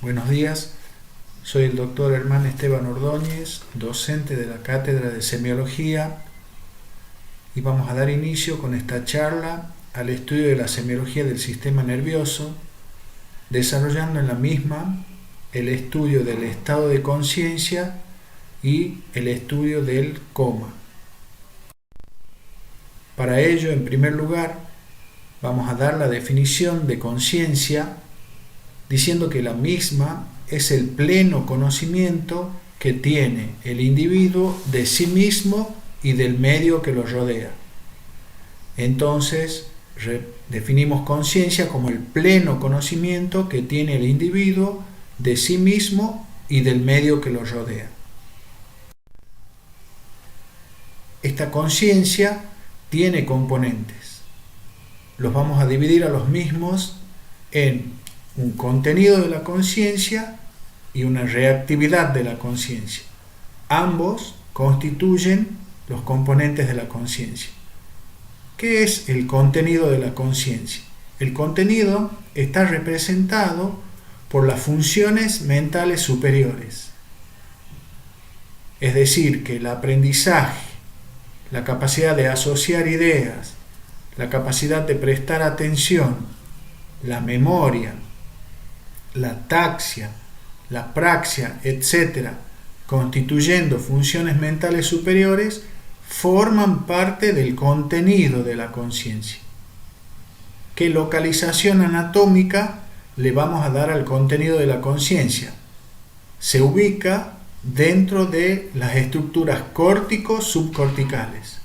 Buenos días, soy el doctor Hermán Esteban Ordóñez, docente de la Cátedra de Semiología, y vamos a dar inicio con esta charla al estudio de la semiología del sistema nervioso, desarrollando en la misma el estudio del estado de conciencia y el estudio del coma. Para ello, en primer lugar, vamos a dar la definición de conciencia, diciendo que la misma es el pleno conocimiento que tiene el individuo de sí mismo y del medio que lo rodea. Entonces, definimos conciencia como el pleno conocimiento que tiene el individuo de sí mismo y del medio que lo rodea. Esta conciencia tiene componentes. Los vamos a dividir a los mismos en un contenido de la conciencia y una reactividad de la conciencia. Ambos constituyen los componentes de la conciencia. ¿Qué es el contenido de la conciencia? El contenido está representado por las funciones mentales superiores. Es decir, que el aprendizaje, la capacidad de asociar ideas, la capacidad de prestar atención, la memoria, la taxia, la praxia, etc., constituyendo funciones mentales superiores, forman parte del contenido de la conciencia. ¿Qué localización anatómica le vamos a dar al contenido de la conciencia? Se ubica dentro de las estructuras córtico-subcorticales.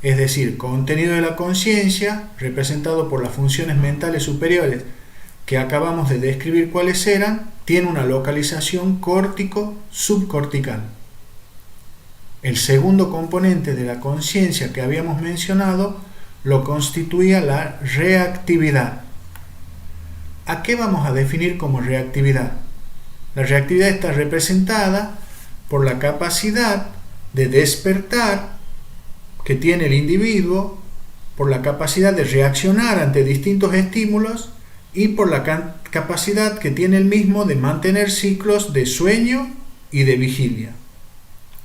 Es decir, contenido de la conciencia representado por las funciones mentales superiores que acabamos de describir cuáles eran, tiene una localización córtico-subcortical. El segundo componente de la conciencia que habíamos mencionado lo constituía la reactividad. ¿A qué vamos a definir como reactividad? La reactividad está representada por la capacidad de despertar que tiene el individuo, por la capacidad de reaccionar ante distintos estímulos y por la capacidad que tiene el mismo de mantener ciclos de sueño y de vigilia.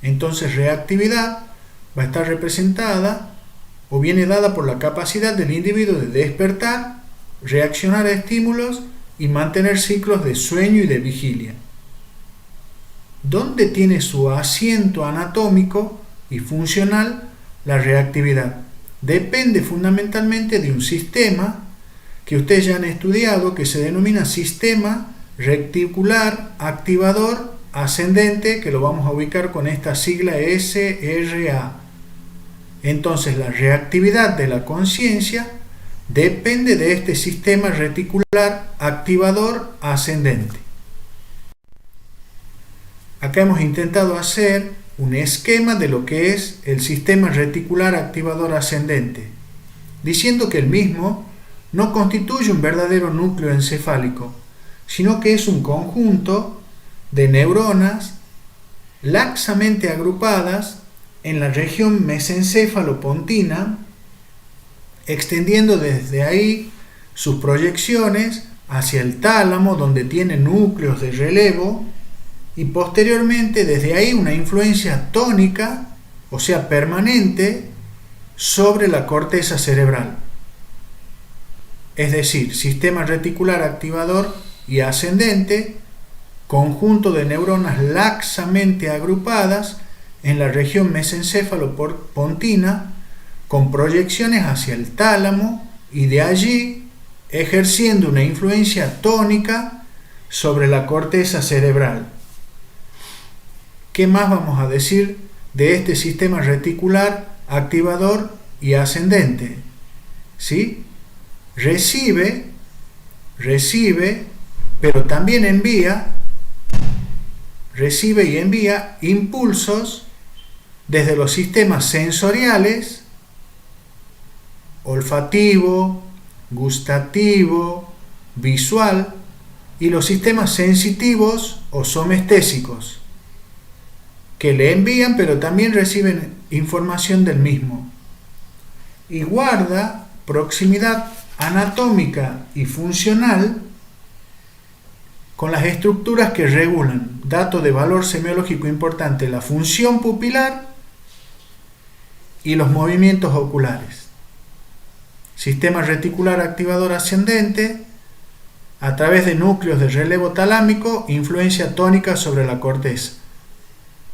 Entonces, reactividad va a estar representada o viene dada por la capacidad del individuo de despertar, reaccionar a estímulos y mantener ciclos de sueño y de vigilia. ¿Dónde tiene su asiento anatómico y funcional la reactividad? Depende fundamentalmente de un sistema que ustedes ya han estudiado, que se denomina sistema reticular activador ascendente, que lo vamos a ubicar con esta sigla SRA. Entonces, la reactividad de la conciencia depende de este sistema reticular activador ascendente. Acá hemos intentado hacer un esquema de lo que es el sistema reticular activador ascendente, diciendo que el mismo no constituye un verdadero núcleo encefálico, sino que es un conjunto de neuronas laxamente agrupadas en la región mesencéfalo-pontina, extendiendo desde ahí sus proyecciones hacia el tálamo, donde tiene núcleos de relevo, y posteriormente desde ahí una influencia tónica, o sea permanente, sobre la corteza cerebral. Es decir, sistema reticular activador y ascendente, conjunto de neuronas laxamente agrupadas en la región mesencéfalo-pontina, con proyecciones hacia el tálamo y de allí ejerciendo una influencia tónica sobre la corteza cerebral. ¿Qué más vamos a decir de este sistema reticular activador y ascendente? ¿Sí? Recibe, pero también recibe y envía impulsos desde los sistemas sensoriales, olfativo, gustativo, visual, y los sistemas sensitivos o somestésicos, que le envían pero también reciben información del mismo, y guarda proximidad anatómica y funcional con las estructuras que regulan, dato de valor semiológico importante, la función pupilar y los movimientos oculares. Sistema reticular activador ascendente, a través de núcleos de relevo talámico, influencia tónica sobre la corteza.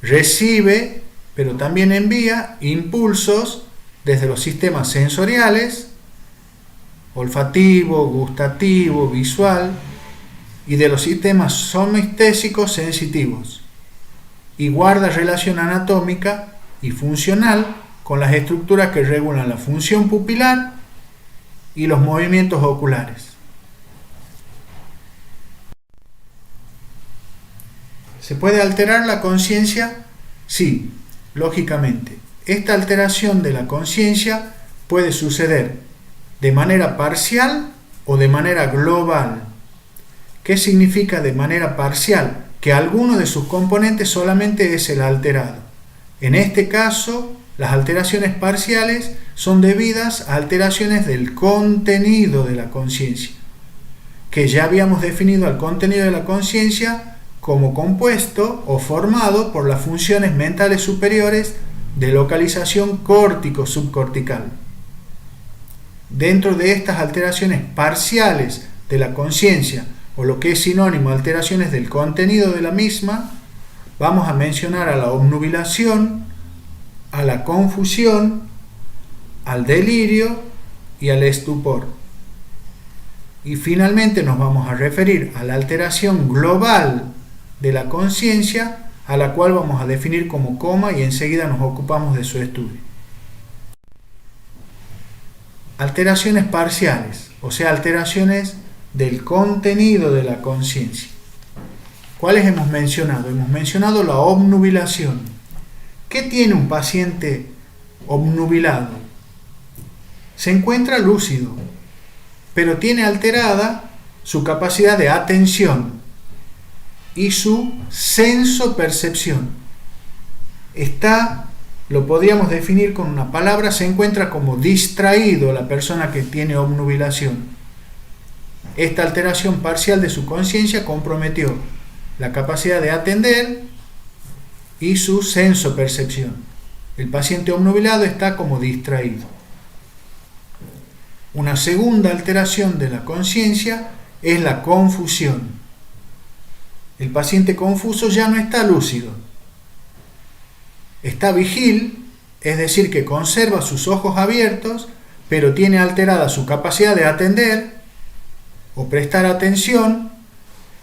Recibe, pero también envía impulsos desde los sistemas sensoriales, olfativo, gustativo, visual, y de los sistemas somestésicos sensitivos, y guarda relación anatómica y funcional con las estructuras que regulan la función pupilar y los movimientos oculares. ¿Se puede alterar la conciencia? Sí, lógicamente. Esta alteración de la conciencia puede suceder de manera parcial o de manera global. ¿Qué significa de manera parcial? Que alguno de sus componentes solamente es el alterado. En este caso, las alteraciones parciales son debidas a alteraciones del contenido de la conciencia, que ya habíamos definido al contenido de la conciencia como compuesto o formado por las funciones mentales superiores de localización córtico-subcortical. Dentro de estas alteraciones parciales de la conciencia, o lo que es sinónimo a alteraciones del contenido de la misma, vamos a mencionar a la obnubilación, a la confusión, al delirio y al estupor. Y finalmente nos vamos a referir a la alteración global de la conciencia, a la cual vamos a definir como coma y enseguida nos ocupamos de su estudio. Alteraciones parciales, o sea, alteraciones del contenido de la conciencia. ¿Cuáles hemos mencionado? Hemos mencionado la obnubilación. ¿Qué tiene un paciente obnubilado? Se encuentra lúcido, pero tiene alterada su capacidad de atención y su sensopercepción. Lo podríamos definir con una palabra, se encuentra como distraído la persona que tiene obnubilación. Esta alteración parcial de su conciencia comprometió la capacidad de atender y su sensopercepción. El paciente obnubilado está como distraído. Una segunda alteración de la conciencia es la confusión. El paciente confuso ya no está lúcido. Está vigil, es decir, que conserva sus ojos abiertos, pero tiene alterada su capacidad de atender o prestar atención,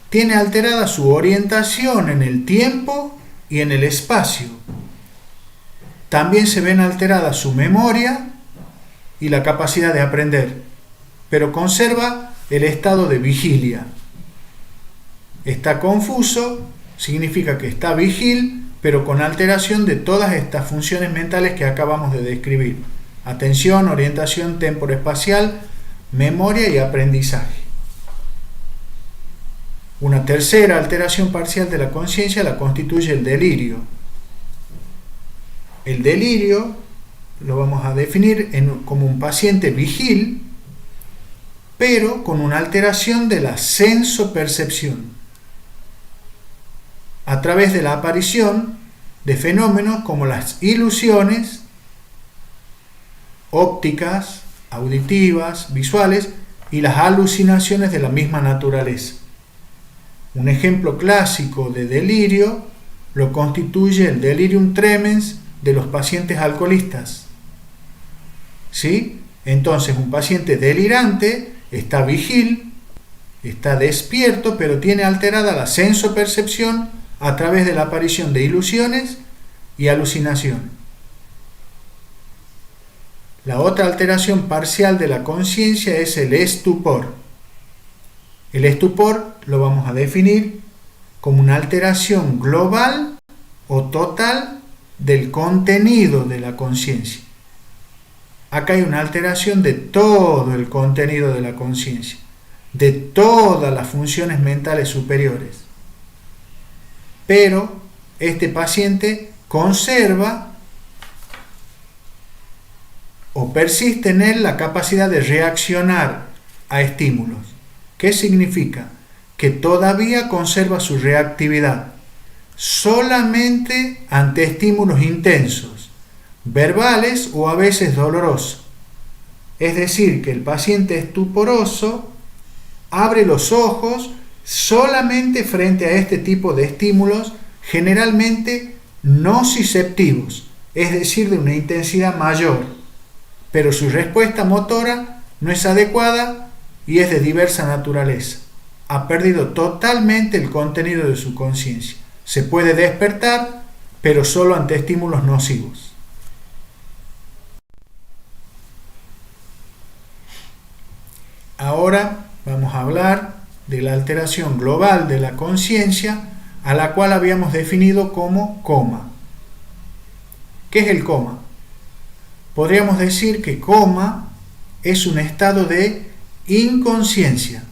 tiene alterada su orientación en el tiempo y en el espacio. También se ven alteradas su memoria y la capacidad de aprender, pero conserva el estado de vigilia. Está confuso, significa que está vigil, pero con alteración de todas estas funciones mentales que acabamos de describir: atención, orientación temporoespacial, memoria y aprendizaje. Una tercera alteración parcial de la conciencia la constituye el delirio. El delirio lo vamos a definir como un paciente vigil, pero con una alteración de la sensopercepción, a través de la aparición de fenómenos como las ilusiones ópticas, auditivas, visuales y las alucinaciones de la misma naturaleza. Un ejemplo clásico de delirio lo constituye el delirium tremens de los pacientes alcoholistas. ¿Sí? Entonces, un paciente delirante está vigil, está despierto, pero tiene alterada la sensopercepción a través de la aparición de ilusiones y alucinación. La otra alteración parcial de la conciencia es el estupor. El estupor lo vamos a definir como una alteración global o total del contenido de la conciencia. Acá hay una alteración de todo el contenido de la conciencia, de todas las funciones mentales superiores. Pero este paciente conserva o persiste en él la capacidad de reaccionar a estímulos. ¿Qué significa? que todavía conserva su reactividad, solamente ante estímulos intensos, verbales o a veces dolorosos. Es decir, que el paciente estuporoso abre los ojos solamente frente a este tipo de estímulos, generalmente nociceptivos, es decir, de una intensidad mayor, pero su respuesta motora no es adecuada y es de diversa naturaleza. Ha perdido totalmente el contenido de su conciencia. Se puede despertar, pero solo ante estímulos nocivos. Ahora vamos a hablar de la alteración global de la conciencia, a la cual habíamos definido como coma. ¿Qué es el coma? Podríamos decir que coma es un estado de inconsciencia.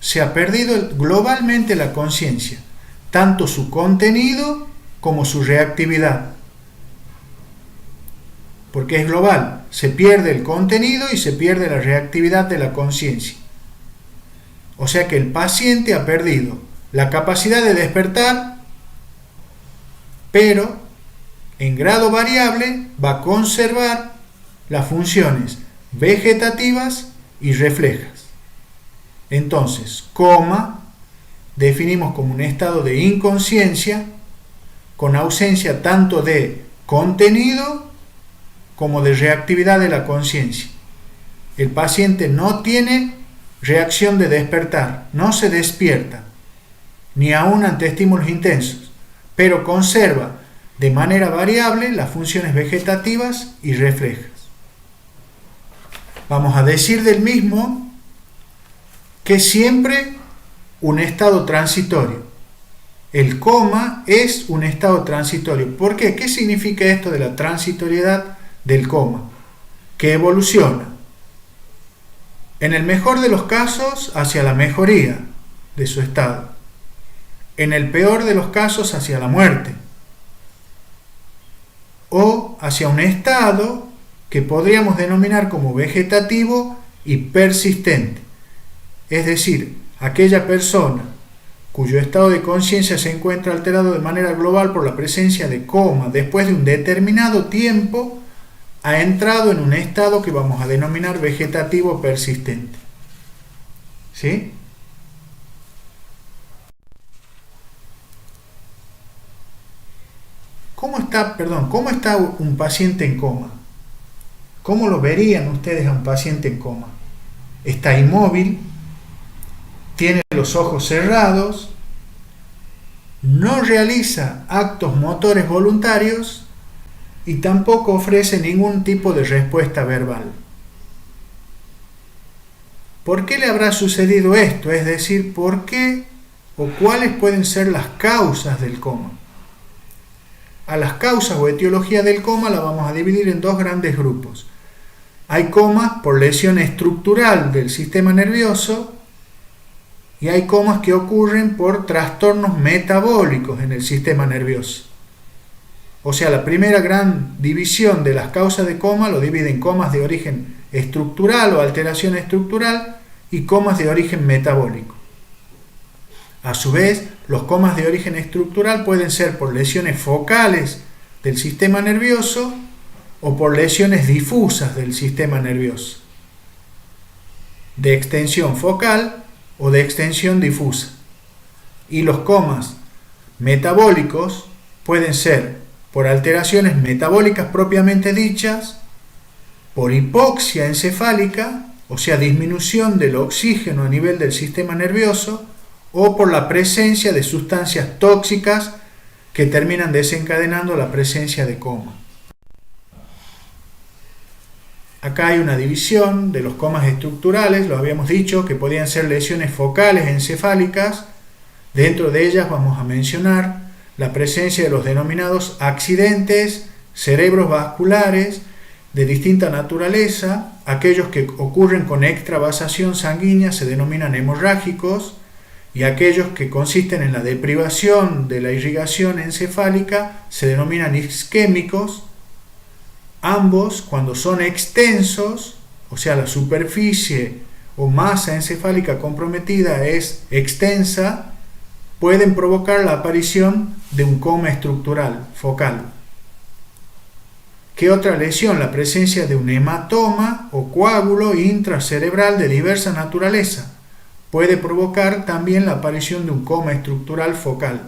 Se ha perdido globalmente la conciencia, tanto su contenido como su reactividad. Porque es global, se pierde el contenido y se pierde la reactividad de la conciencia. O sea que el paciente ha perdido la capacidad de despertar, pero en grado variable va a conservar las funciones vegetativas y reflejas. Entonces, coma definimos como un estado de inconsciencia con ausencia tanto de contenido como de reactividad de la conciencia. El paciente no tiene reacción de despertar, no se despierta, ni aún ante estímulos intensos, pero conserva de manera variable las funciones vegetativas y reflejas. Vamos a decir del mismo que es siempre un estado transitorio. El coma es un estado transitorio. ¿Por qué? ¿Qué significa esto de la transitoriedad del coma? Que evoluciona, en el mejor de los casos, hacia la mejoría de su estado, en el peor de los casos, hacia la muerte, o hacia un estado que podríamos denominar como vegetativo y persistente. Es decir, aquella persona cuyo estado de conciencia se encuentra alterado de manera global por la presencia de coma, después de un determinado tiempo, ha entrado en un estado que vamos a denominar vegetativo persistente. ¿Sí? ¿Cómo está un paciente en coma? ¿Cómo lo verían ustedes a un paciente en coma? Está inmóvil, tiene los ojos cerrados, no realiza actos motores voluntarios y tampoco ofrece ningún tipo de respuesta verbal. ¿Por qué le habrá sucedido esto? Es decir, ¿por qué o cuáles pueden ser las causas del coma? A las causas o etiología del coma la vamos a dividir en dos grandes grupos. Hay comas por lesión estructural del sistema nervioso y hay comas que ocurren por trastornos metabólicos en el sistema nervioso. O sea, la primera gran división de las causas de coma lo divide en comas de origen estructural o alteración estructural y comas de origen metabólico. A su vez, los comas de origen estructural pueden ser por lesiones focales del sistema nervioso o por lesiones difusas del sistema nervioso, de extensión focal o de extensión difusa. Y los comas metabólicos pueden ser por alteraciones metabólicas propiamente dichas, por hipoxia encefálica, o sea, disminución del oxígeno a nivel del sistema nervioso, o por la presencia de sustancias tóxicas que terminan desencadenando la presencia de coma. Acá hay una división de los comas estructurales, lo habíamos dicho, que podían ser lesiones focales encefálicas. Dentro de ellas vamos a mencionar la presencia de los denominados accidentes cerebrovasculares de distinta naturaleza. Aquellos que ocurren con extravasación sanguínea se denominan hemorrágicos, y aquellos que consisten en la deprivación de la irrigación encefálica se denominan isquémicos. Ambos, cuando son extensos, o sea, la superficie o masa encefálica comprometida es extensa, pueden provocar la aparición de un coma estructural focal. ¿Qué otra lesión? La presencia de un hematoma o coágulo intracerebral de diversa naturaleza puede provocar también la aparición de un coma estructural focal.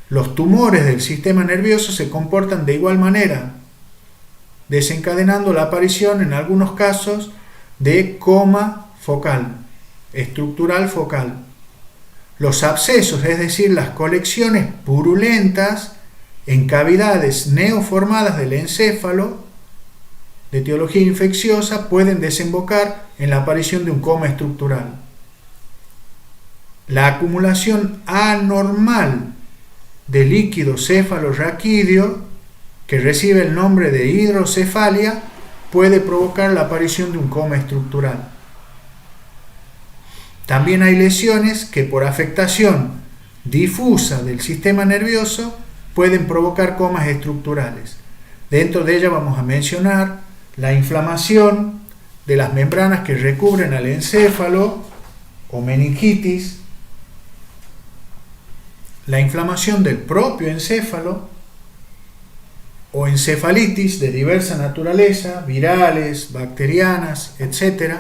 Los tumores del sistema nervioso se comportan de igual manera, desencadenando la aparición en algunos casos de coma focal, estructural focal. Los abscesos, es decir, las colecciones purulentas en cavidades neoformadas del encéfalo, de etiología infecciosa, pueden desembocar en la aparición de un coma estructural. La acumulación anormal de líquido cefalorraquídeo, que recibe el nombre de hidrocefalia, puede provocar la aparición de un coma estructural. También hay lesiones que por afectación difusa del sistema nervioso pueden provocar comas estructurales. Dentro de ellas vamos a mencionar la inflamación de las membranas que recubren al encéfalo o meningitis, la inflamación del propio encéfalo o encefalitis de diversa naturaleza, virales, bacterianas, etc.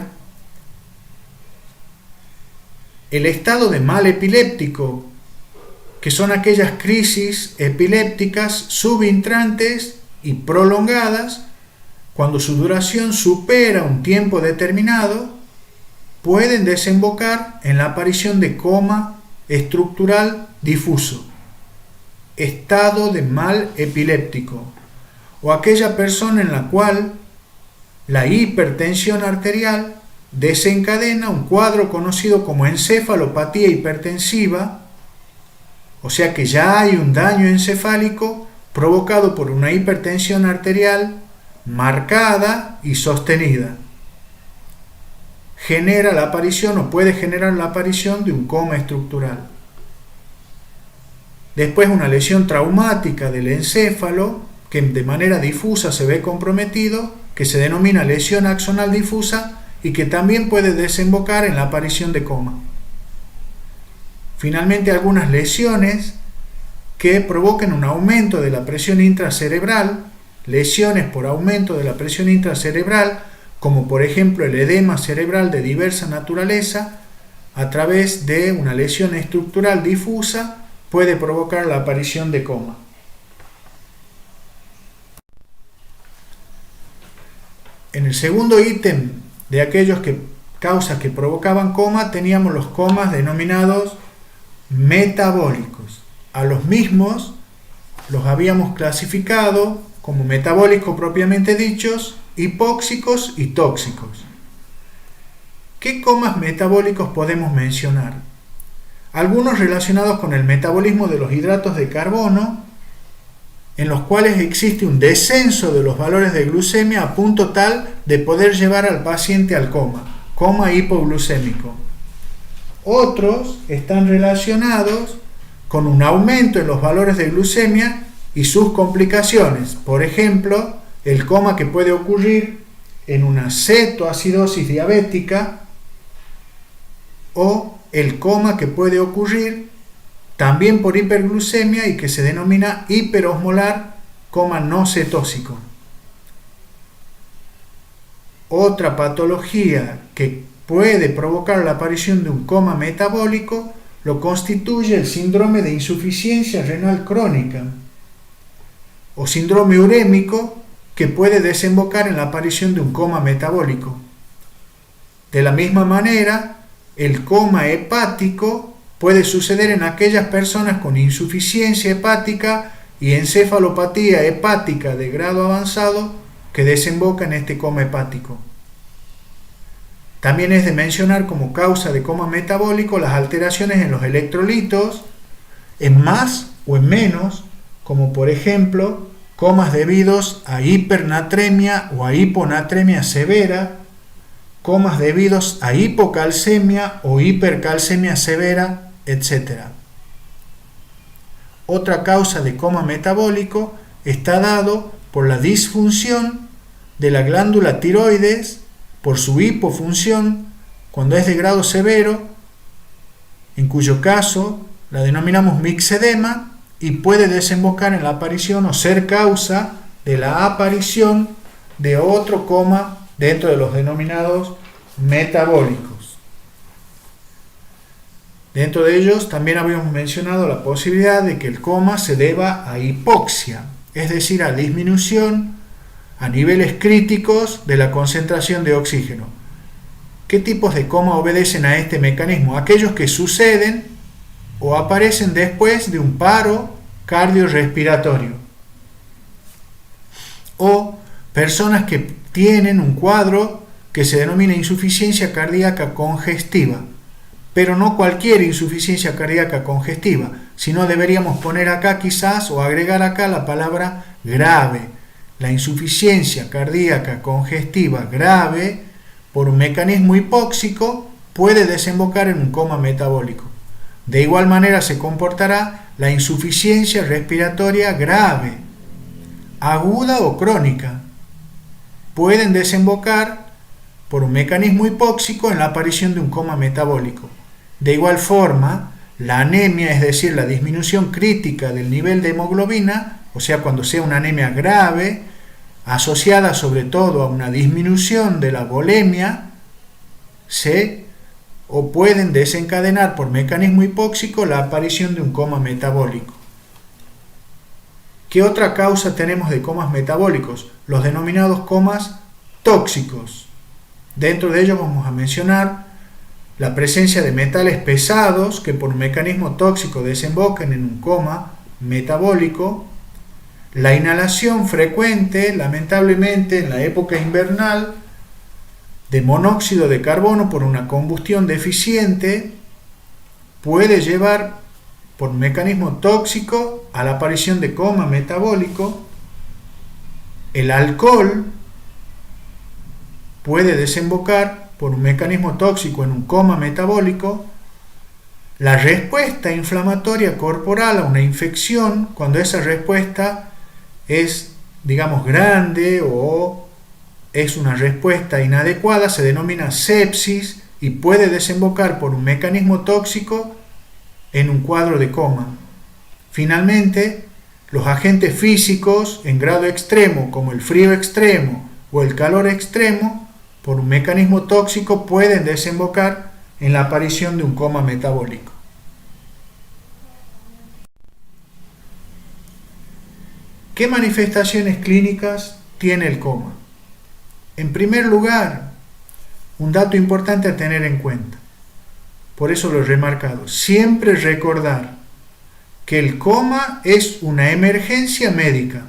El estado de mal epiléptico, que son aquellas crisis epilépticas subintrantes y prolongadas, cuando su duración supera un tiempo determinado, pueden desembocar en la aparición de coma estructural difuso, estado de mal epiléptico, o aquella persona en la cual la hipertensión arterial desencadena un cuadro conocido como encefalopatía hipertensiva, o sea que ya hay un daño encefálico provocado por una hipertensión arterial marcada y sostenida. Genera la aparición o puede generar la aparición de un coma estructural. Después una lesión traumática del encéfalo que de manera difusa se ve comprometido, que se denomina lesión axonal difusa y que también puede desembocar en la aparición de coma. Finalmente, algunas lesiones que provoquen un aumento de la presión intracerebral, lesiones por aumento de la presión intracerebral, como por ejemplo el edema cerebral de diversa naturaleza, a través de una lesión estructural difusa, puede provocar la aparición de coma. En el segundo ítem de aquellos causas que provocaban coma, teníamos los comas denominados metabólicos. A los mismos los habíamos clasificado como metabólicos propiamente dichos, hipóxicos y tóxicos. ¿Qué comas metabólicos podemos mencionar? Algunos relacionados con el metabolismo de los hidratos de carbono, en los cuales existe un descenso de los valores de glucemia a punto tal de poder llevar al paciente al coma hipoglucémico. Otros están relacionados con un aumento en los valores de glucemia y sus complicaciones, por ejemplo, el coma que puede ocurrir en una cetoacidosis diabética o el coma que puede ocurrir también por hiperglucemia y que se denomina hiperosmolar coma no cetósico. Otra patología que puede provocar la aparición de un coma metabólico lo constituye el síndrome de insuficiencia renal crónica o síndrome urémico, que puede desembocar en la aparición de un coma metabólico. De la misma manera, el coma hepático puede suceder en aquellas personas con insuficiencia hepática y encefalopatía hepática de grado avanzado que desemboca en este coma hepático. También es de mencionar como causa de coma metabólico las alteraciones en los electrolitos, en más o en menos, como por ejemplo comas debidos a hipernatremia o a hiponatremia severa, comas debidos a hipocalcemia o hipercalcemia severa, etc. Otra causa de coma metabólico está dado por la disfunción de la glándula tiroides por su hipofunción cuando es de grado severo, en cuyo caso la denominamos mixedema y puede desembocar en la aparición o ser causa de la aparición de otro coma dentro de los denominados metabólicos. Dentro de ellos también habíamos mencionado la posibilidad de que el coma se deba a hipoxia, es decir, a disminución a niveles críticos de la concentración de oxígeno. ¿Qué tipos de coma obedecen a este mecanismo? Aquellos que suceden o aparecen después de un paro cardiorrespiratorio, o personas que tienen un cuadro que se denomina insuficiencia cardíaca congestiva, pero no cualquier insuficiencia cardíaca congestiva, sino deberíamos poner acá quizás o agregar acá la palabra grave. La insuficiencia cardíaca congestiva grave por un mecanismo hipóxico puede desembocar en un coma metabólico. De igual manera se comportará la insuficiencia respiratoria grave, aguda o crónica. Pueden desembocar por un mecanismo hipóxico en la aparición de un coma metabólico. De igual forma, la anemia, es decir, la disminución crítica del nivel de hemoglobina, o sea, cuando sea una anemia grave, asociada sobre todo a una disminución de la volemia, o pueden desencadenar por mecanismo hipóxico la aparición de un coma metabólico. ¿Qué otra causa tenemos de comas metabólicos? Los denominados comas tóxicos. Dentro de ellos vamos a mencionar la presencia de metales pesados que por un mecanismo tóxico desembocan en un coma metabólico, la inhalación frecuente, lamentablemente en la época invernal, de monóxido de carbono por una combustión deficiente, puede llevar por un mecanismo tóxico a la aparición de coma metabólico. El alcohol puede desembocar por un mecanismo tóxico en un coma metabólico. La respuesta inflamatoria corporal a una infección, cuando esa respuesta es, digamos, grande o es una respuesta inadecuada, se denomina sepsis y puede desembocar por un mecanismo tóxico en un cuadro de coma. Finalmente, los agentes físicos en grado extremo, como el frío extremo o el calor extremo, por un mecanismo tóxico pueden desembocar en la aparición de un coma metabólico. ¿Qué manifestaciones clínicas tiene el coma? En primer lugar, un dato importante a tener en cuenta, por eso lo he remarcado, siempre recordar que el coma es una emergencia médica.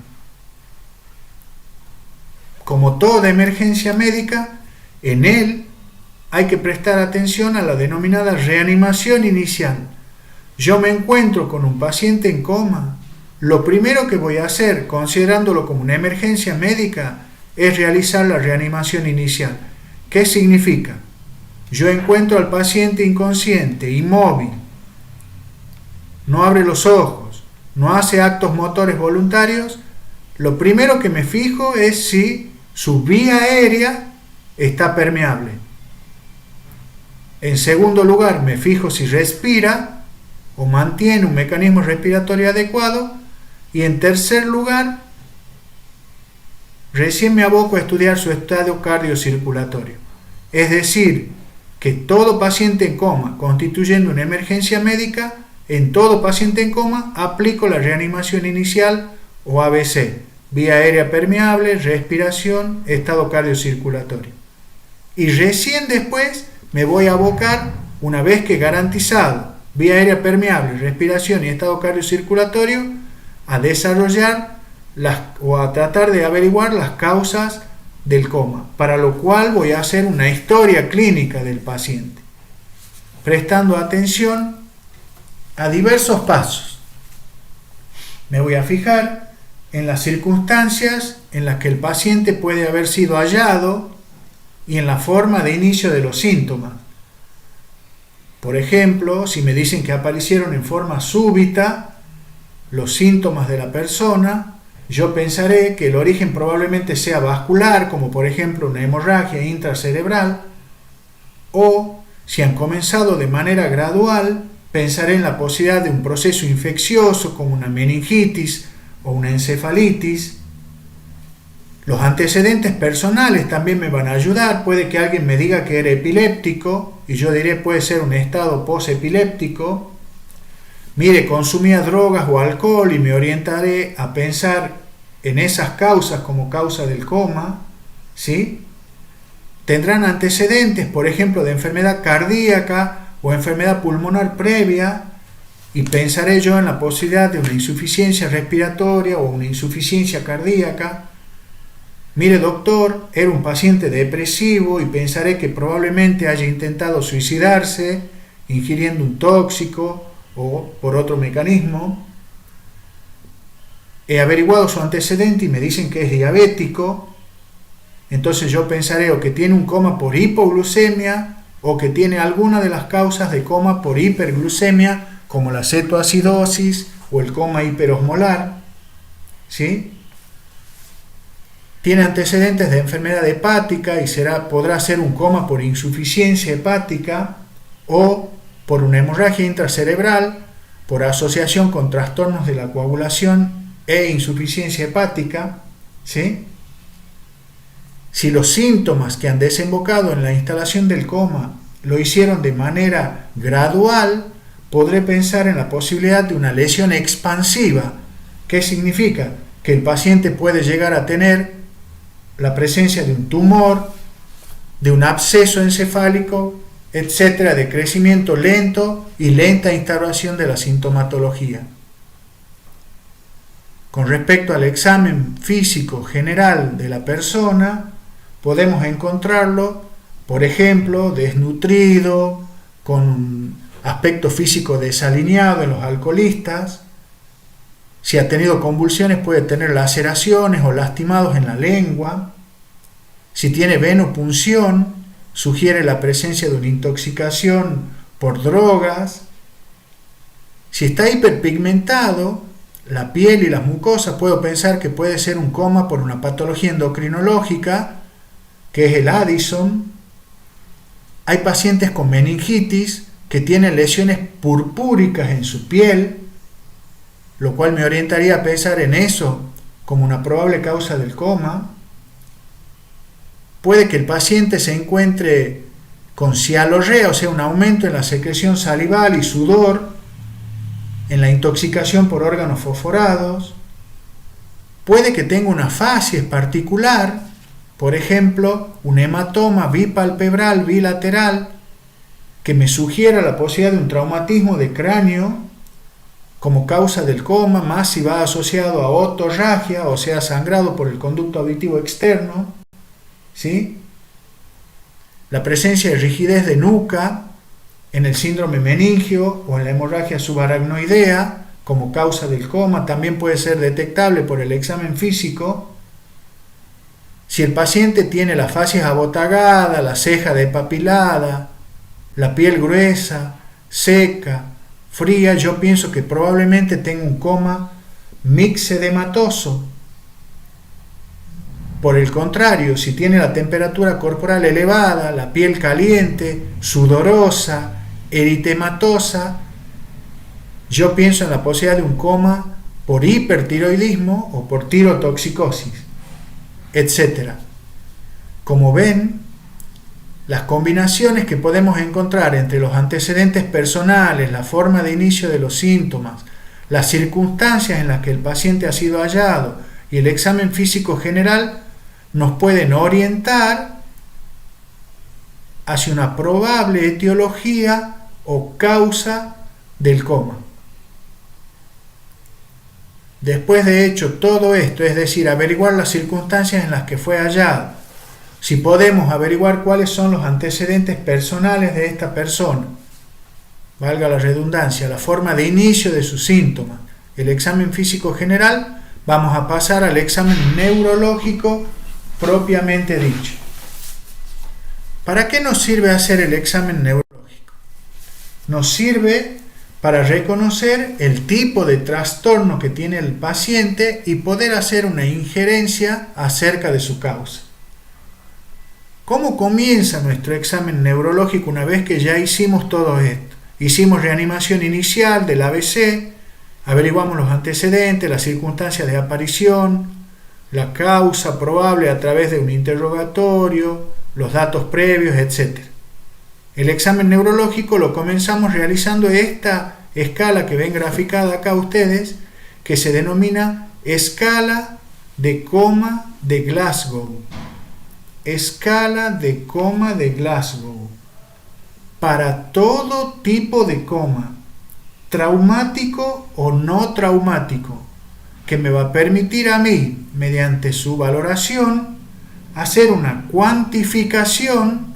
Como toda emergencia médica, en él hay que prestar atención a la denominada reanimación inicial. Yo me encuentro con un paciente en coma. Lo primero que voy a hacer, considerándolo como una emergencia médica, es realizar la reanimación inicial. ¿Qué significa? Yo encuentro al paciente inconsciente, inmóvil, no abre los ojos, no hace actos motores voluntarios. Lo primero que me fijo es si su vía aérea está permeable. En segundo lugar, me fijo si respira o mantiene un mecanismo respiratorio adecuado. Y en tercer lugar, recién me aboco a estudiar su estado cardiocirculatorio. Es decir, que todo paciente en coma, constituyendo una emergencia médica, en todo paciente en coma aplico la reanimación inicial o ABC, vía aérea permeable, respiración, estado cardiocirculatorio. Y recién después me voy a abocar, una vez que garantizado vía aérea permeable, respiración y estado cardiocirculatorio, a desarrollar o a tratar de averiguar las causas del coma, para lo cual voy a hacer una historia clínica del paciente, prestando atención a diversos pasos. Me voy a fijar en las circunstancias en las que el paciente puede haber sido hallado y en la forma de inicio de los síntomas. Por ejemplo, si me dicen que aparecieron en forma súbita los síntomas de la persona, yo pensaré que el origen probablemente sea vascular, como por ejemplo una hemorragia intracerebral, o si han comenzado de manera gradual, pensaré en la posibilidad de un proceso infeccioso como una meningitis o una encefalitis. Los antecedentes personales también me van a ayudar. Puede que alguien me diga que era epiléptico y yo diré puede ser un estado posepiléptico. Mire, consumía drogas o alcohol y me orientaré a pensar en esas causas como causa del coma, ¿sí? Tendrán antecedentes, por ejemplo, de enfermedad cardíaca o enfermedad pulmonar previa, y pensaré yo en la posibilidad de una insuficiencia respiratoria o una insuficiencia cardíaca. Mire, doctor, era un paciente depresivo y pensaré que probablemente haya intentado suicidarse ingiriendo un tóxico o por otro mecanismo. He averiguado su antecedente y me dicen que es diabético. Entonces yo pensaré o que tiene un coma por hipoglucemia o que tiene alguna de las causas de coma por hiperglucemia, como la cetoacidosis o el coma hiperosmolar, ¿sí? Tiene antecedentes de enfermedad hepática y podrá ser un coma por insuficiencia hepática o por una hemorragia intracerebral, por asociación con trastornos de la coagulación e insuficiencia hepática, ¿sí? Si los síntomas que han desembocado en la instalación del coma lo hicieron de manera gradual, podré pensar en la posibilidad de una lesión expansiva. ¿Qué significa? Que el paciente puede llegar a tener la presencia de un tumor, de un absceso encefálico, etcétera, de crecimiento lento y lenta instauración de la sintomatología. Con respecto al examen físico general de la persona, podemos encontrarlo, por ejemplo, desnutrido, con un aspecto físico desalineado en los alcoholistas. Si ha tenido convulsiones, puede tener laceraciones o lastimados en la lengua. Si tiene venopunción, sugiere la presencia de una intoxicación por drogas. Si está hiperpigmentado, la piel y las mucosas, puedo pensar que puede ser un coma por una patología endocrinológica, que es el Addison. Hay pacientes con meningitis que tienen lesiones purpúricas en su piel, lo cual me orientaría a pensar en eso como una probable causa del coma. Puede que el paciente se encuentre con cialorrea, o sea, un aumento en la secreción salival y sudor, en la intoxicación por órganos fosforados. Puede que tenga una facies particular, por ejemplo, un hematoma bipalpebral bilateral, que me sugiera la posibilidad de un traumatismo de cráneo como causa del coma, más si va asociado a otorragia, o sea, sangrado por el conducto auditivo externo, ¿sí? La presencia de rigidez de nuca en el síndrome meningio o en la hemorragia subaracnoidea como causa del coma también puede ser detectable por el examen físico. Si el paciente tiene la facies abotagada, la ceja depapilada, la piel gruesa, seca, fría, yo pienso que probablemente tenga un coma mixedematoso. Por el contrario, si tiene la temperatura corporal elevada, la piel caliente, sudorosa, eritematosa, yo pienso en la posibilidad de un coma por hipertiroidismo o por tirotoxicosis, etc. Como ven, las combinaciones que podemos encontrar entre los antecedentes personales, la forma de inicio de los síntomas, las circunstancias en las que el paciente ha sido hallado y el examen físico general nos pueden orientar hacia una probable etiología o causa del coma. Después de hecho todo esto, es decir, averiguar las circunstancias en las que fue hallado, si podemos averiguar cuáles son los antecedentes personales de esta persona, valga la redundancia, la forma de inicio de sus síntomas, el examen físico general, vamos a pasar al examen neurológico propiamente dicho. ¿Para qué nos sirve hacer el examen neurológico? Nos sirve para reconocer el tipo de trastorno que tiene el paciente y poder hacer una injerencia acerca de su causa. ¿Cómo comienza nuestro examen neurológico una vez que ya hicimos todo esto? Hicimos reanimación inicial del ABC, averiguamos los antecedentes, las circunstancias de aparición, la causa probable a través de un interrogatorio, los datos previos, etc. El examen neurológico lo comenzamos realizando esta escala que ven graficada acá ustedes, que se denomina escala de coma de Glasgow. Escala de coma de Glasgow. Para todo tipo de coma, traumático o no traumático, que me va a permitir a mí, mediante su valoración, hacer una cuantificación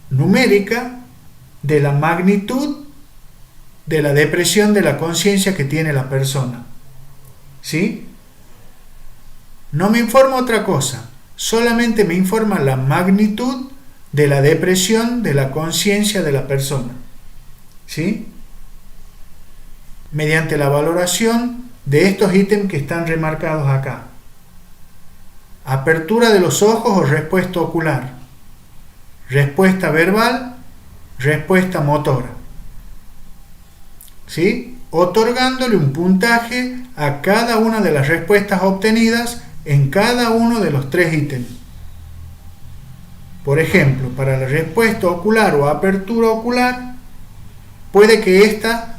numérica de la magnitud de la depresión de la conciencia que tiene la persona. ¿Sí? No me informa otra cosa, solamente me informa la magnitud de la depresión de la conciencia de la persona. ¿Sí? Mediante la valoración de estos ítems que están remarcados acá. Apertura de los ojos o respuesta ocular. Respuesta verbal, respuesta motora. ¿Sí? Otorgándole un puntaje a cada una de las respuestas obtenidas en cada uno de los 3 ítems. Por ejemplo, para la respuesta ocular o apertura ocular, puede que esta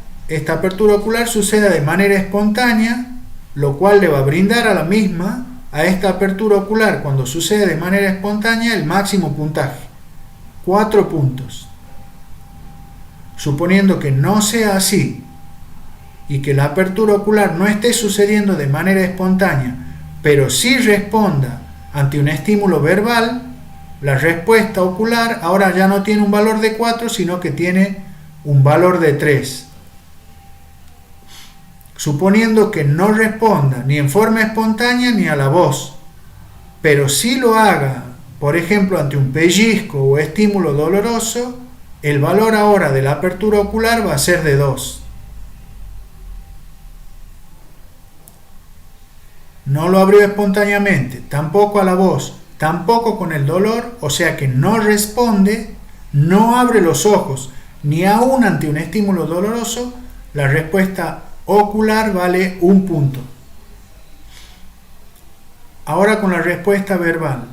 apertura ocular suceda de manera espontánea, lo cual le va a brindar a esta apertura ocular, cuando sucede de manera espontánea, el máximo puntaje, 4 puntos. Suponiendo que no sea así y que la apertura ocular no esté sucediendo de manera espontánea, pero sí responda ante un estímulo verbal, la respuesta ocular ahora ya no tiene un valor de 4, sino que tiene un valor de 3. Suponiendo que no responda ni en forma espontánea ni a la voz, pero sí lo haga, por ejemplo, ante un pellizco o estímulo doloroso, el valor ahora de la apertura ocular va a ser de 2. No lo abrió espontáneamente, tampoco a la voz, tampoco con el dolor, o sea que no responde, no abre los ojos, ni aún ante un estímulo doloroso, la respuesta ocular vale 1 punto. Ahora con la respuesta verbal.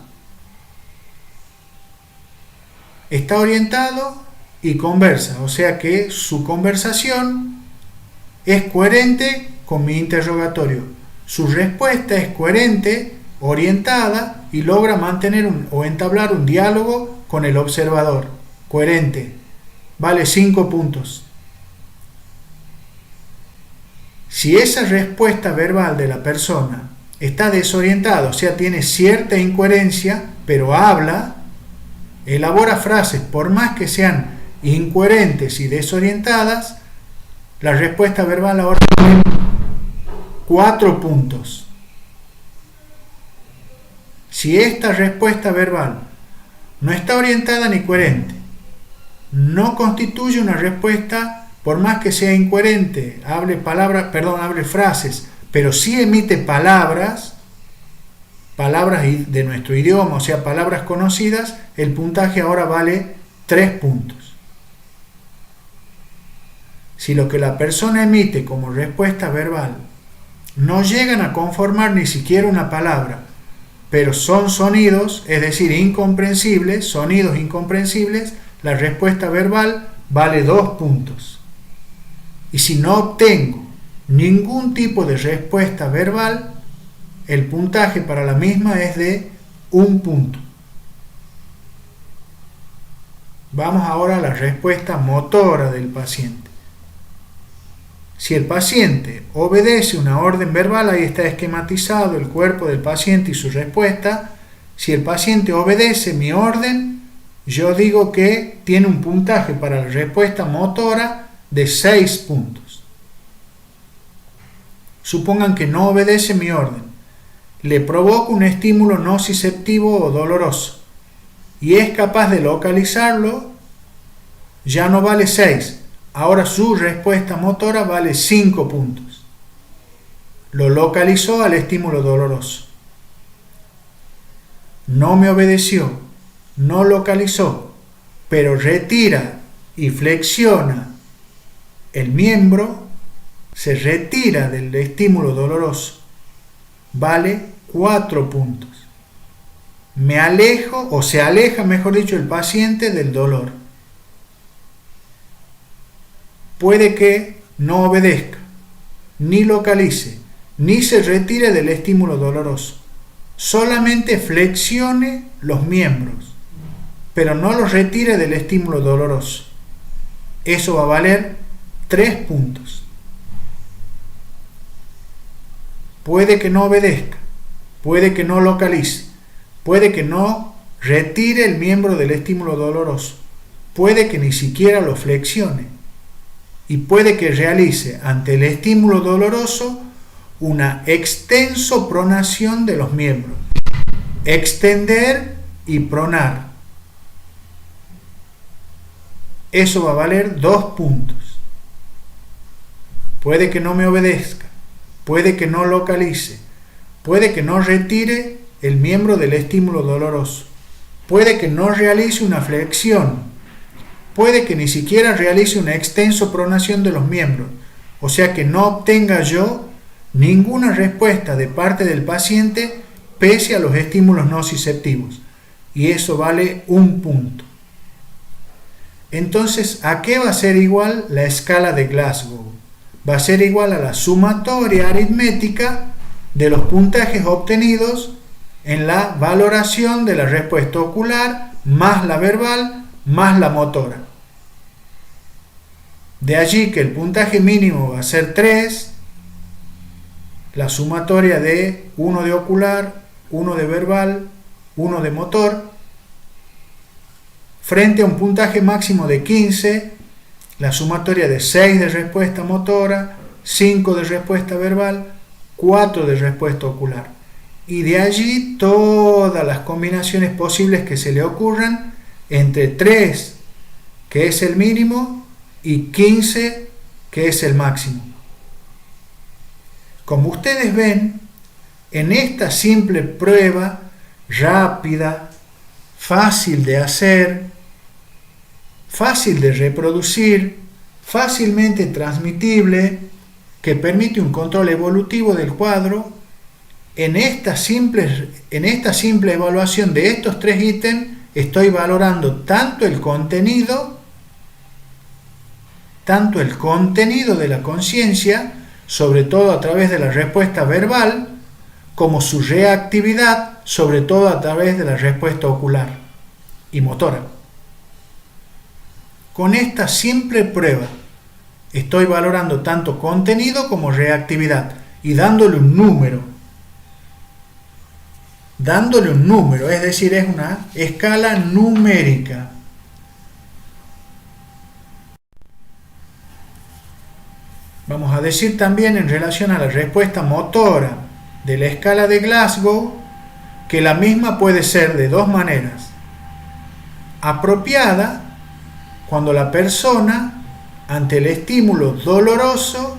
Está orientado y conversa, o sea que su conversación es coherente con mi interrogatorio. Su respuesta es coherente, orientada y logra mantener o entablar un diálogo con el observador. Coherente. Vale 5 puntos. Si esa respuesta verbal de la persona está desorientada, o sea, tiene cierta incoherencia, pero habla, elabora frases, por más que sean incoherentes y desorientadas, la respuesta verbal ahora tiene 4 puntos. Si esta respuesta verbal no está orientada ni coherente, no constituye una respuesta, por más que sea incoherente, hable frases, pero sí emite palabras de nuestro idioma, o sea, palabras conocidas, el puntaje ahora vale 3 puntos. Si lo que la persona emite como respuesta verbal no llegan a conformar ni siquiera una palabra, pero son sonidos, es decir, incomprensibles, sonidos incomprensibles, la respuesta verbal vale 2 puntos. Y si no obtengo ningún tipo de respuesta verbal, el puntaje para la misma es de 1 punto. Vamos ahora a la respuesta motora del paciente. Si el paciente obedece una orden verbal, ahí está esquematizado el cuerpo del paciente y su respuesta. Si el paciente obedece mi orden, yo digo que tiene un puntaje para la respuesta motora de 6 puntos. Supongan que no obedece mi orden. Le provoco un estímulo nociceptivo o doloroso y es capaz de localizarlo, ya no vale 6, Ahora su respuesta motora vale 5 puntos. Lo localizó al estímulo doloroso. No me obedeció, no localizó, pero retira y flexiona el miembro, se retira del estímulo doloroso. Vale 4 puntos. Me alejo, o se aleja, mejor dicho, el paciente del dolor. Puede que no obedezca, ni localice, ni se retire del estímulo doloroso. Solamente flexione los miembros, pero no los retire del estímulo doloroso. Eso va a valer 3 puntos. Puede que no obedezca, puede que no localice, puede que no retire el miembro del estímulo doloroso, puede que ni siquiera lo flexione y puede que realice ante el estímulo doloroso una extensopronación de los miembros. Extender y pronar. Eso va a valer 2 puntos. Puede que no me obedezca, puede que no localice, puede que no retire el miembro del estímulo doloroso, puede que no realice una flexión, puede que ni siquiera realice una extensopronación de los miembros, o sea que no obtenga yo ninguna respuesta de parte del paciente pese a los estímulos nociceptivos, y eso vale 1 punto. Entonces, ¿a qué va a ser igual la escala de Glasgow? Va a ser igual a la sumatoria aritmética de los puntajes obtenidos en la valoración de la respuesta ocular más la verbal más la motora. De allí que el puntaje mínimo va a ser 3, la sumatoria de 1 de ocular, 1 de verbal, 1 de motor, frente a un puntaje máximo de 15, la sumatoria de 6 de respuesta motora, 5 de respuesta verbal, 4 de respuesta ocular. Y de allí todas las combinaciones posibles que se le ocurran entre 3, que es el mínimo, y 15, que es el máximo. Como ustedes ven, en esta simple prueba rápida, fácil de hacer, fácil de reproducir, fácilmente transmitible, que permite un control evolutivo del cuadro, en esta simple evaluación de estos 3 ítems, estoy valorando tanto el contenido de la conciencia, sobre todo a través de la respuesta verbal, como su reactividad, sobre todo a través de la respuesta ocular y motora. Con esta simple prueba estoy valorando tanto contenido como reactividad y dándole un número, es decir, es una escala numérica. Vamos a decir también en relación a la respuesta motora de la escala de Glasgow que la misma puede ser de 2 maneras. Apropiada, cuando la persona ante el estímulo doloroso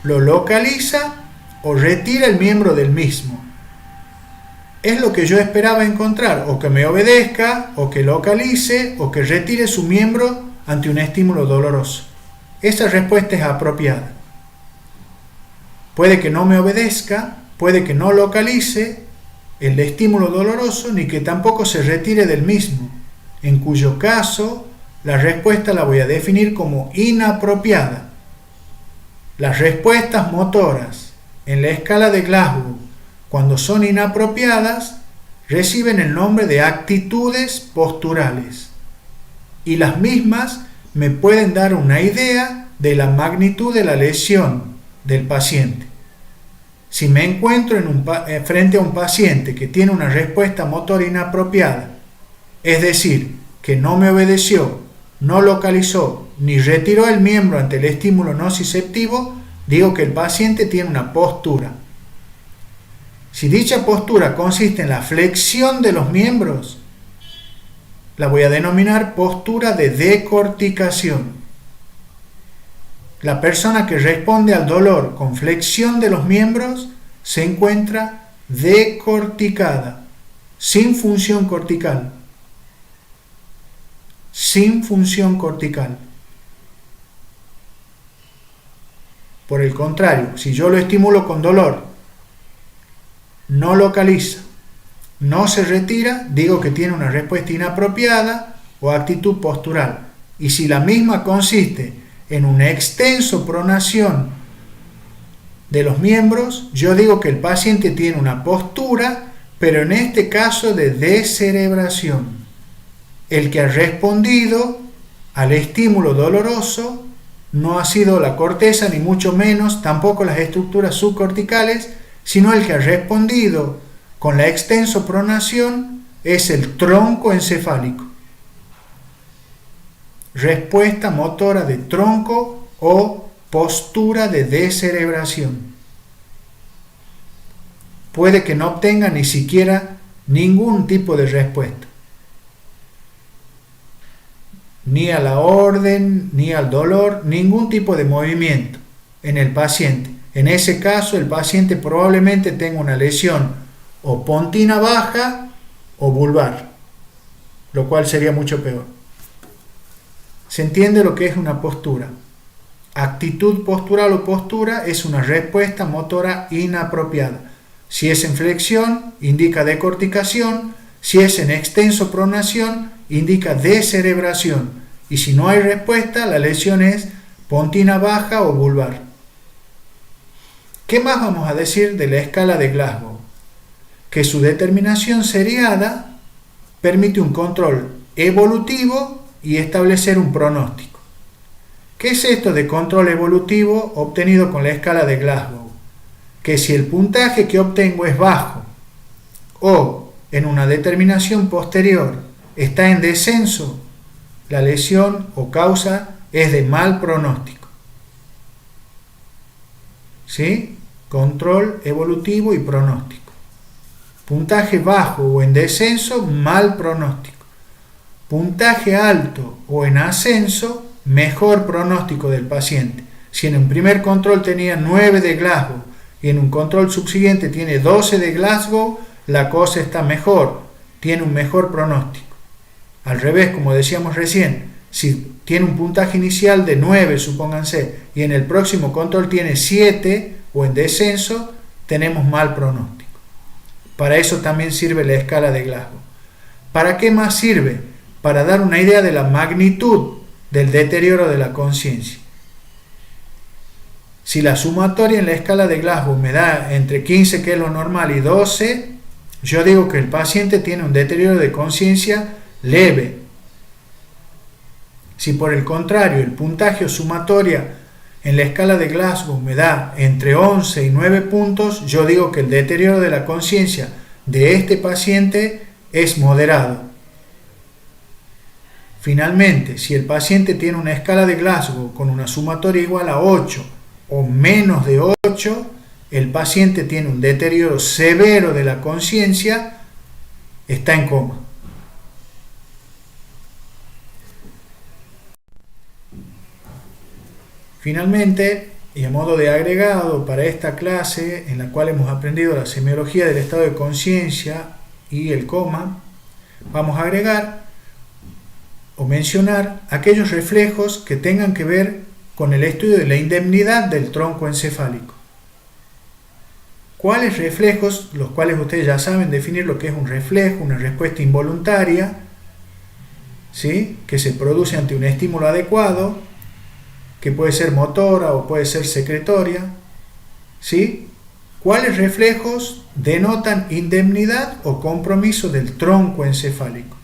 lo localiza o retira el miembro del mismo. Es lo que yo esperaba encontrar, o que me obedezca, o que localice, o que retire su miembro ante un estímulo doloroso. Esa respuesta es apropiada. Puede que no me obedezca, puede que no localice el estímulo doloroso, ni que tampoco se retire del mismo, en cuyo caso la respuesta la voy a definir como inapropiada. Las respuestas motoras en la escala de Glasgow, cuando son inapropiadas, reciben el nombre de actitudes posturales, y las mismas me pueden dar una idea de la magnitud de la lesión del paciente. Si me encuentro frente a un paciente que tiene una respuesta motora inapropiada, es decir, que no me obedeció, no localizó ni retiró el miembro ante el estímulo nociceptivo, digo que el paciente tiene una postura. Si dicha postura consiste en la flexión de los miembros, la voy a denominar postura de decorticación. La persona que responde al dolor con flexión de los miembros se encuentra decorticada, sin función cortical. Sin función cortical. Por el contrario, si yo lo estimulo con dolor, no localiza, no se retira, digo que tiene una respuesta inapropiada o actitud postural. Y si la misma consiste en una extenso pronación de los miembros, yo digo que el paciente tiene una postura, pero en este caso de descerebración. El que ha respondido al estímulo doloroso no ha sido la corteza, ni mucho menos, tampoco las estructuras subcorticales, sino el que ha respondido con la extenso pronación es el tronco encefálico. Respuesta motora de tronco o postura de descerebración. Puede que no obtenga ni siquiera ningún tipo de respuesta. Ni a la orden, ni al dolor, ningún tipo de movimiento en el paciente. En ese caso, el paciente probablemente tenga una lesión o pontina baja o vulvar, lo cual sería mucho peor. ¿Se entiende lo que es una postura? Actitud postural o postura es una respuesta motora inapropiada. Si es en flexión, indica decorticación. Si es en extenso pronación, indica descerebración. Y si no hay respuesta, la lesión es pontina baja o vulvar. ¿Qué más vamos a decir de la escala de Glasgow? Que su determinación seriada permite un control evolutivo y establecer un pronóstico. ¿Qué es esto de control evolutivo obtenido con la escala de Glasgow? Que si el puntaje que obtengo es bajo o en una determinación posterior está en descenso, la lesión o causa es de mal pronóstico. ¿Sí? Control evolutivo y pronóstico. Puntaje bajo o en descenso, mal pronóstico. Puntaje alto o en ascenso, mejor pronóstico del paciente. Si en un primer control tenía 9 de Glasgow y en un control subsiguiente tiene 12 de Glasgow, la cosa está mejor, tiene un mejor pronóstico. Al revés, como decíamos recién, si tiene un puntaje inicial de 9, supónganse, y en el próximo control tiene 7 o en descenso, tenemos mal pronóstico. Para eso también sirve la escala de Glasgow. ¿Para qué más sirve? Para dar una idea de la magnitud del deterioro de la conciencia. Si la sumatoria en la escala de Glasgow me da entre 15, que es lo normal, y 12, yo digo que el paciente tiene un deterioro de conciencia leve. Si por el contrario el puntaje o sumatoria en la escala de Glasgow me da entre 11 y 9 puntos, yo digo que el deterioro de la conciencia de este paciente es moderado. Finalmente, si el paciente tiene una escala de Glasgow con una sumatoria igual a 8 o menos de 8, el paciente tiene un deterioro severo de la conciencia, está en coma. Finalmente, y a modo de agregado para esta clase en la cual hemos aprendido la semiología del estado de conciencia y el coma, vamos a agregar o mencionar aquellos reflejos que tengan que ver con el estudio de la indemnidad del tronco encefálico. ¿Cuáles reflejos? Los cuales ustedes ya saben definir lo que es un reflejo, una respuesta involuntaria, ¿sí?, que se produce ante un estímulo adecuado, que puede ser motora o puede ser secretoria, ¿sí? ¿Cuáles reflejos denotan indemnidad o compromiso del tronco encefálico?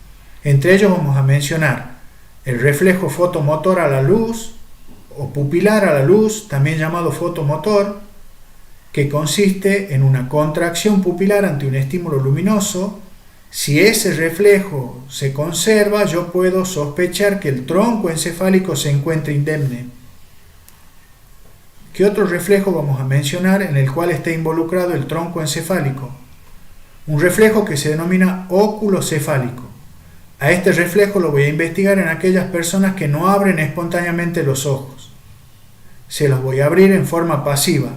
Entre ellos vamos a mencionar el reflejo fotomotor a la luz o pupilar a la luz, también llamado fotomotor, que consiste en una contracción pupilar ante un estímulo luminoso. Si ese reflejo se conserva, yo puedo sospechar que el tronco encefálico se encuentra indemne. ¿Qué otro reflejo vamos a mencionar en el cual está involucrado el tronco encefálico? Un reflejo que se denomina oculocefálico. A este reflejo lo voy a investigar en aquellas personas que no abren espontáneamente los ojos. se los voy a abrir en forma pasiva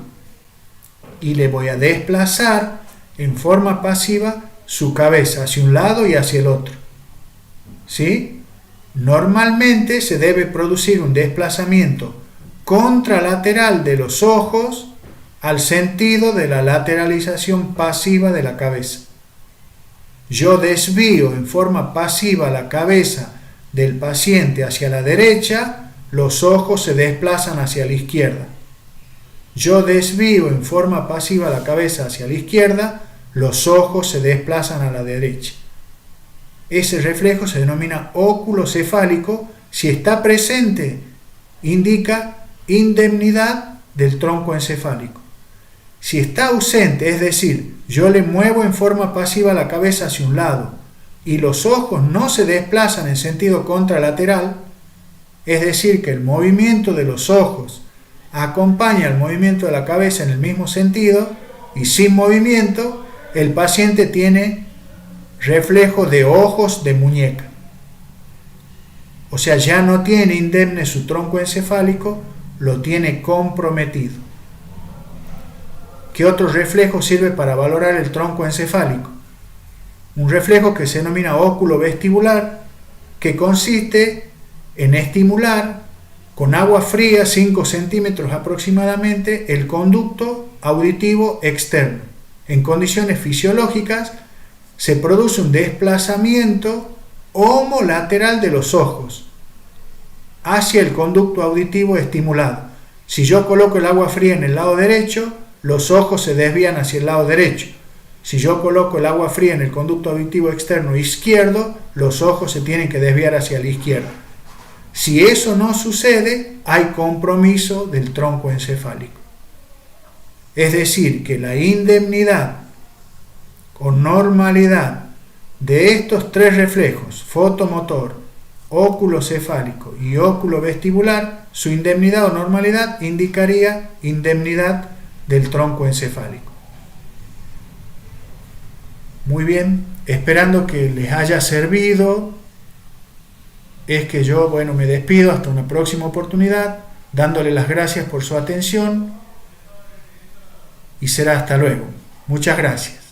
y le voy a desplazar en forma pasiva su cabeza hacia un lado y hacia el otro. ¿Sí? Normalmente se debe producir un desplazamiento contralateral de los ojos al sentido de la lateralización pasiva de la cabeza. Yo desvío en forma pasiva la cabeza del paciente hacia la derecha, los ojos se desplazan hacia la izquierda. Yo desvío en forma pasiva la cabeza hacia la izquierda, los ojos se desplazan a la derecha. Ese reflejo se denomina óculo cefálico. Si está presente, indica indemnidad del tronco encefálico. Si está ausente, es decir, yo le muevo en forma pasiva la cabeza hacia un lado y los ojos no se desplazan en sentido contralateral, es decir, que el movimiento de los ojos acompaña el movimiento de la cabeza en el mismo sentido y sin movimiento, el paciente tiene reflejo de ojos de muñeca. O sea, ya no tiene indemne su tronco encefálico, lo tiene comprometido. ¿Qué otro reflejo sirve para valorar el tronco encefálico? Un reflejo que se denomina óculo vestibular, que consiste en estimular con agua fría, 5 centímetros aproximadamente, el conducto auditivo externo. En condiciones fisiológicas se produce un desplazamiento homolateral de los ojos hacia el conducto auditivo estimulado. Si yo coloco el agua fría en el lado derecho, los ojos se desvían hacia el lado derecho. Si yo coloco el agua fría en el conducto auditivo externo izquierdo, los ojos se tienen que desviar hacia la izquierda. Si eso no sucede, hay compromiso del tronco encefálico. Es decir, que la indemnidad o normalidad de estos tres reflejos, fotomotor, óculo cefálico y óculo vestibular, su indemnidad o normalidad indicaría indemnidad del tronco encefálico. Muy bien, esperando que les haya servido, es que yo, me despido hasta una próxima oportunidad, dándole las gracias por su atención y será hasta luego. Muchas gracias.